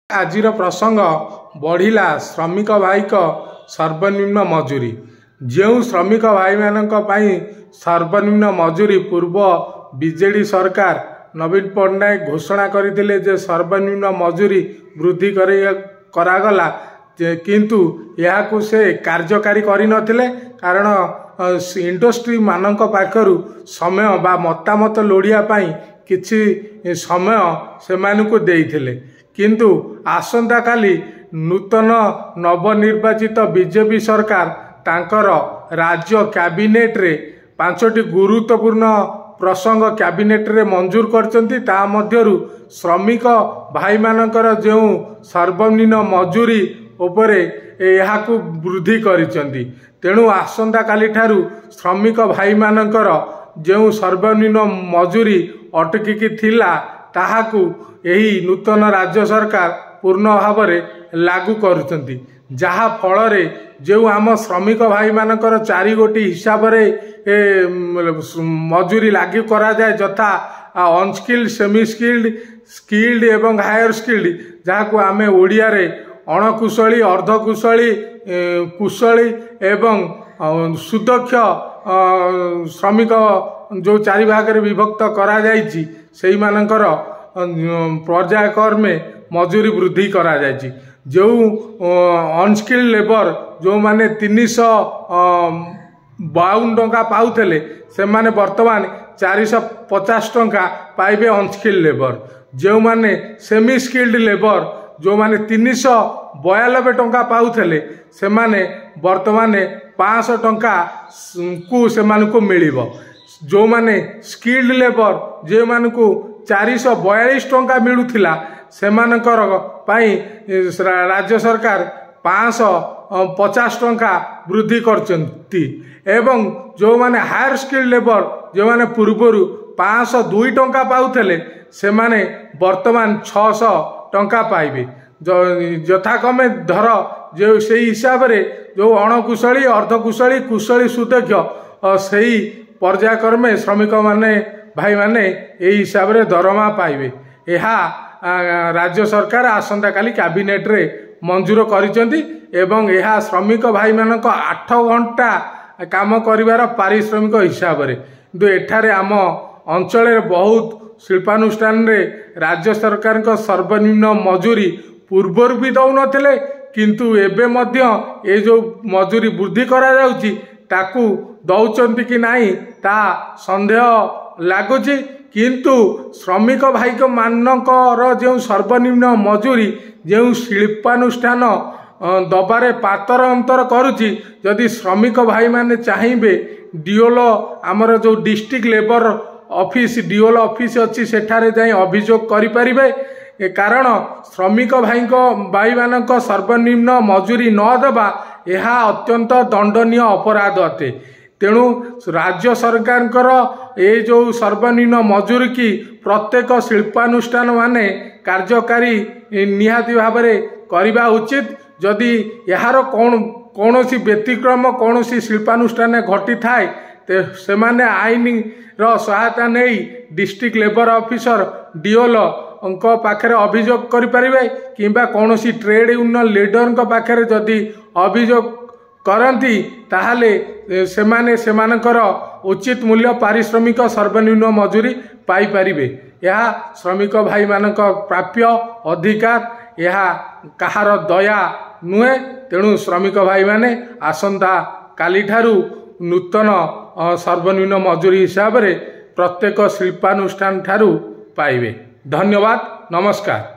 आजिर प्रसंग बढ़िला श्रमिक भाईक सर्वनिम्न मजूरी। जो श्रमिक भाई मानक पई सर्वनिम्न मजूरी पूर्व बीजेडी सरकार नवीन पट्टनायक घोषणा करथिले जे सर्वनिम्न मजूरी वृद्धि करागला, किंतु यहाकू से कार्यकारी करि नथिले। कारण इंडस्ट्री मानक पाखरु समय बा मतामत लोड़िया पई किछि समय से मानकू देइथिले, किंतु आसंता काली नूतन नवनिर्वाचित बीजेपी सरकार तांकर राज्य कैबिनेट रे 5टी गुरुत्वपूर्ण प्रसंग कैबिनेट रे मंजूर करचंती। ता मध्यरु श्रमिक भाई मानकर जो सर्वनिम्न मजूरी उपरे यहाकू वृद्धि करिसंती। तेणु आसंता काली ठारू श्रमिक भाई मानकर जो सर्वनिम्न मजूरी अटकिकी थिला ताहाकू यही नूतन राज्य सरकार पूर्ण भाव में लागू करुचंती, जहा फल रे जो आम श्रमिक भाई मानकर 4 गोटी हिसाब रे मजूरी लागू करा जाए, यथा अनस्किल्ड, सेमी स्किल्ड, स्किल्ड एवं हायर स्किल्ड, जहाकू आमे ओडिया रे अणकुशली, अर्धकुशली, कुशली एवं सुदक्ष श्रमिक जो 4 भाग रे विभक्त करा जाइछि, सेही मानकर पर्यायक्रमे मजूरी वृद्धि करा जाइछि। जो अनस्किल्ड लेबर जो माने 352 टंका पाउथले से माने वर्तमान 450 टंका पाइबे अनस्किल्ड लेबर। जो माने सेमी स्किल्ड लेबर जो माने 392 टंका पाउथले से माने वर्तमान 500 टंका को से मानकू मिलिबो। जो माने स्किल्ड लेबर जे मानकू 442 टंका मिलुथिला से मानकर पाई राज्य सरकार 550 टंका वृद्धि करचंती। एवं जो माने हायर स्किल्ड लेबर जो माने पूर्वरु 502 टंका पाउथले से माने वर्तमान 600 टंका पाइबे। यथाक्रमे धर जो से हिसाब रे जो अणकुशली, अर्धकुशली, कुशली, सुदक्ष सही पर्यायक्रमे श्रमिक माने भाई माने यही हिसाब रे दरमा पाइबे। यह राज्य सरकार आसंता काली कैबिनेट रे मंजूर करिसेंती एवं यह श्रमिक भाई मानक 8 घंटा काम करिवार पारिश्रमिक हिसाब रे। किंतु एठारे आम अंचल रे बहुत शिल्पानुष्ठान रे राज्य सरकार का सर्वनिम्न मजूरी पूर्वर भी दौ नथिले, किंतु एबे मध्य ए जो मजूरी वृद्धि करा जाउची ताकू दौचंती कि नाही ता संदेह लागुची। किंतु श्रमिक भाई मानकर जो सर्वनिम्न मजूरी जो शिल्पानुष्ठान दबारे पातर अंतर करुची, जदि श्रमिक भाई माने चाहिए डीओलो आमर जो डिस्ट्रिक्ट लेबर ऑफिस डीओलो ऑफिस अच्छी सेठारे जाई अभियोग करि परिबे। कारण श्रमिक भाई मानक सर्वनिम्न मजूरी न देबा यह अत्यंत दंडनीय अपराध अटे। तेणु राज्य सरकार ये जो सर्वनिम्न मजूरी की प्रत्येक शिल्पानुष्ठान माने कार्यकारी निहाती भाव में करवा उचित। जदि यार कौन सी व्यतिक्रम कौन सी शिल्पानुष्ठान घटी थाए ते से माने आईन रो सहायता नहीं डिस्ट्रिक्ट लेबर ऑफिसर डीओलो पाखे अभियोग करें किंबा कौन सी ट्रेड यूनियन लीडर पाखे जदि अभियोग करती ताहले सेमानकर उचित मूल्य पारिश्रमिक सर्वनिम्न मजूरी पाई परिबे। यह श्रमिक भाई मानक प्राप्य अधिकार, यह कहार दया नुहे। तेणु श्रमिक भाई माने आसंता काली ठारू नूतन सर्वनिम्न मजूरी हिसाब रे प्रत्येक शिल्पानुष्ठान ठारू पाइबे। धन्यवाद, नमस्कार।